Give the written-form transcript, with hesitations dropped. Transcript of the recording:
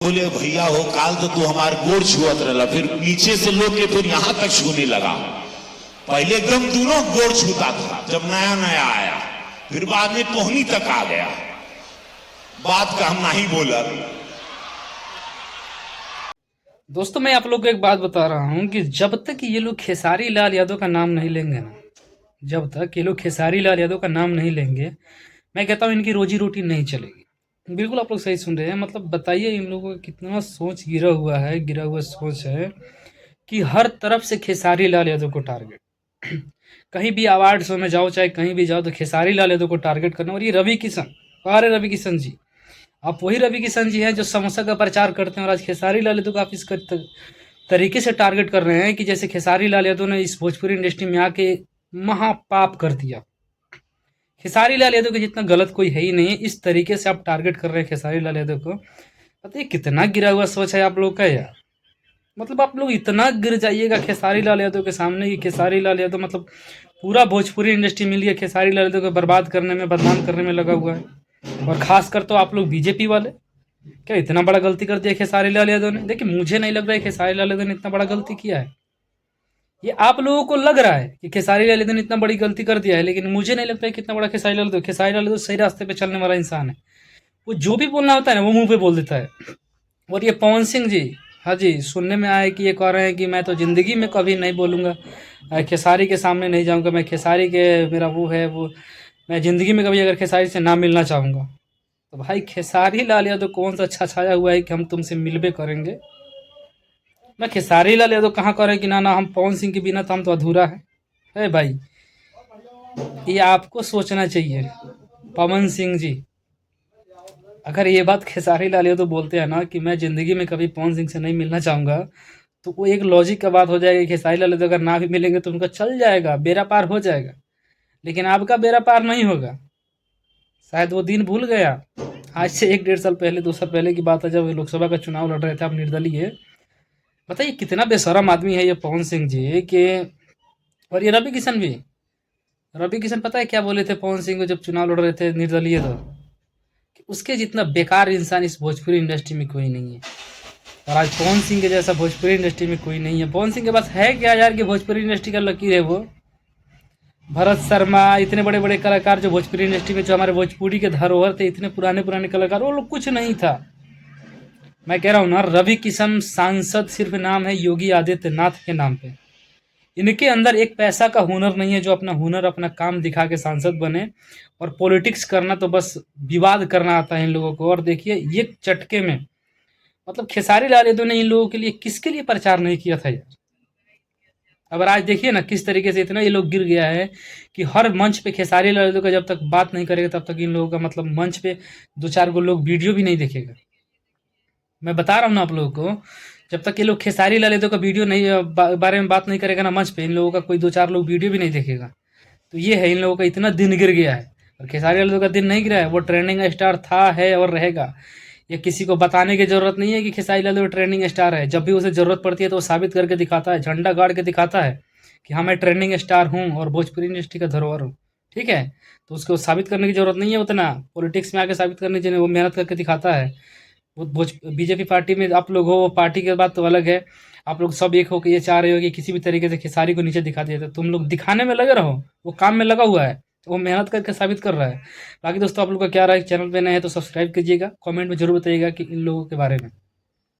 बोले भैया हो काल तो तू हमार गोड़ छुअत रहा, फिर नीचे से लोग के फिर यहां तक छूने लगा। पहले एकदम दोनों गोड़ छूता था जब नया नया आया, फिर बाद में पोहनी तक आ गया। बात का हम नहीं बोला। दोस्तों मैं आप लोग को एक बात बता रहा हूँ कि जब तक ये लोग खेसारी लाल यादव का नाम नहीं लेंगे ना, जब तक ये लोग खेसारी लाल यादव का नाम नहीं लेंगे, मैं कहता हूँ इनकी रोजी रोटी नहीं चलेगी। बिल्कुल आप लोग सही सुन रहे हैं। मतलब बताइए इन लोगों का कितना सोच गिरा हुआ है, गिरा हुआ सोच है कि हर तरफ से खेसारी लाल यादव को टारगेट। कहीं भी अवार्ड शो में जाओ, चाहे कहीं भी जाओ, तो खेसारी लाल यादव को टारगेट करना। और ये रवि किशन, अरे रवि किशन जी, आप वही रवि किशन जी हैं जो समोसा का प्रचार करते हैं, और आज खेसारी लाल यादव को आप इस तरीके से टारगेट कर रहे हैं कि जैसे खेसारी लाल यादव ने इस भोजपुरी इंडस्ट्री में आके महापाप कर दिया। खेसारी लाल यादव के जितना गलत कोई है ही नहीं, इस तरीके से आप टारगेट कर रहे हैं खेसारी लाल यादव को। पता है कितना गिरा हुआ सोच है आप लोग का यार। मतलब आप लोग इतना गिर जाइएगा खेसारी लाल यादव के सामने कि खेसारी लाल यादव मतलब पूरा भोजपुरी इंडस्ट्री मिल गया खेसारी लाल यादव को बर्बाद करने में, बदनाम करने में लगा हुआ है। और खासकर तो आप लोग बीजेपी वाले, क्या इतना बड़ा गलती कर दिया खेसारी लाल यादव ने? देखिए मुझे नहीं लग रहा है खेसारी लाल यादव ने इतना बड़ा गलती किया है। ये आप लोगों को लग रहा है कि खेसारी लाल यादव ने इतना बड़ी गलती कर दिया है, लेकिन मुझे नहीं लगता है कितना बड़ा खेसारी लाल यादव। खेसारी लाल यादव सही रास्ते पे चलने वाला इंसान है। वो जो भी बोलना होता है ना वो मुंह पे बोल देता है। और ये पवन सिंह जी, हाँ जी, सुनने में आया कि ये कह रहे हैं कि मैं तो जिंदगी में कभी नहीं बोलूँगा, खेसारी के सामने नहीं जाऊँगा, मैं खेसारी के, मेरा वो है वो, मैं ज़िंदगी में कभी अगर खेसारी से ना मिलना चाहूँगा। तो भाई खेसारी लाल यादव कौन सा अच्छा छाया हुआ है कि हम तुमसे मिलबे करेंगे? मैं खेसारी लाल यादव कहाँ कह रहे हैं कि ना ना हम पवन सिंह के बिना तो हम तो अधूरा है भाई। ये आपको सोचना चाहिए पवन सिंह जी। अगर ये बात खेसारी लाल यादव बोलते हैं ना कि मैं ज़िंदगी में कभी पवन सिंह से नहीं मिलना चाहूँगा, तो वो एक लॉजिक का बात हो जाएगी। खेसारी लाल यादव अगर ना भी मिलेंगे तो उनका चल जाएगा, बेड़ा पार हो जाएगा। लेकिन आपका बेड़ा पार नहीं होगा। शायद वो दिन भूल गया। आज से 1 डेढ़ साल पहले, 2 साल पहले की बात है, जब लोकसभा का चुनाव लड़ रहे थे आप निर्दलीय। बताइए कितना बेशरम आदमी है ये पवन सिंह जी कि, और ये रवि किशन भी। रवि किशन पता है क्या बोले थे पवन सिंह को जब चुनाव लड़ रहे थे निर्दलीय, तो कि उसके जितना बेकार इंसान इस भोजपुरी इंडस्ट्री में कोई नहीं है। और आज पवन सिंह के जैसा भोजपुरी इंडस्ट्री में कोई नहीं है। पवन सिंह के पास है क्या यार कि भोजपुरी इंडस्ट्री का लकीर है वो? भरत शर्मा, इतने बड़े बड़े कलाकार जो भोजपुरी इंडस्ट्री में, जो हमारे भोजपुरी के धरोहर थे, इतने पुराने पुराने कलाकार, वो लोग कुछ नहीं था। मैं कह रहा हूँ ना, रवि किशन सांसद सिर्फ नाम है योगी आदित्यनाथ के नाम पे। इनके अंदर एक पैसा का हुनर नहीं है जो अपना हुनर, अपना काम दिखा के सांसद बने। और पॉलिटिक्स करना तो बस विवाद करना आता है इन लोगों को। और देखिए ये चटके में, मतलब खेसारी लाल यादव ने इन लोगों के लिए किसके लिए प्रचार नहीं किया था यार? अब आज देखिए ना किस तरीके से इतना ये लोग गिर गया है कि हर मंच पे खेसारी लाल यादव का जब तक बात नहीं करेगा तब तक इन लोगों का मतलब मंच पे 2 4 गो लोग वीडियो भी नहीं देखेगा। मैं बता रहा हूँ ना आप लोगों को, जब तक ये लोग खेसारी लाल यादव का वीडियो नहीं बारे में बात नहीं करेगा ना मंच पे, इन लोगों का कोई 2 4 लोग वीडियो भी नहीं देखेगा। तो ये है इन लोगों का इतना दिन गिर गया है। और खेसारी लाल यादव का दिन नहीं गिरा है, वो ट्रेंडिंग स्टार था, है और रहेगा। ये किसी को बताने की जरूरत नहीं है कि खेसारी लाल यादव ट्रेंडिंग स्टार है। जब भी उसे जरूरत पड़ती है तो वो साबित करके दिखाता है, झंडा गाड़ के दिखाता है कि हाँ मैं ट्रेंडिंग स्टार हूँ और भोजपुरी इंडस्ट्री का धरोहर हूँ। ठीक है, तो उसको साबित करने की जरूरत नहीं है उतना, पॉलिटिक्स में आके साबित करने के लिए वो मेहनत करके दिखाता है। वो बीजेपी पार्टी में आप लोग हो, वो पार्टी के बात तो अलग है। आप लोग सब एक हो कि ये चाह रहे हो कि किसी भी तरीके से खेसारी को नीचे दिखा दिया, तो तुम लोग दिखाने में लगे रहो, वो काम में लगा हुआ है, तो वो मेहनत करके साबित कर रहा है। बाकी दोस्तों आप लोग का क्या राय? चैनल पे नए हैं तो सब्सक्राइब कीजिएगा, कमेंट में जरूर बताइएगा कि इन लोगों के बारे में।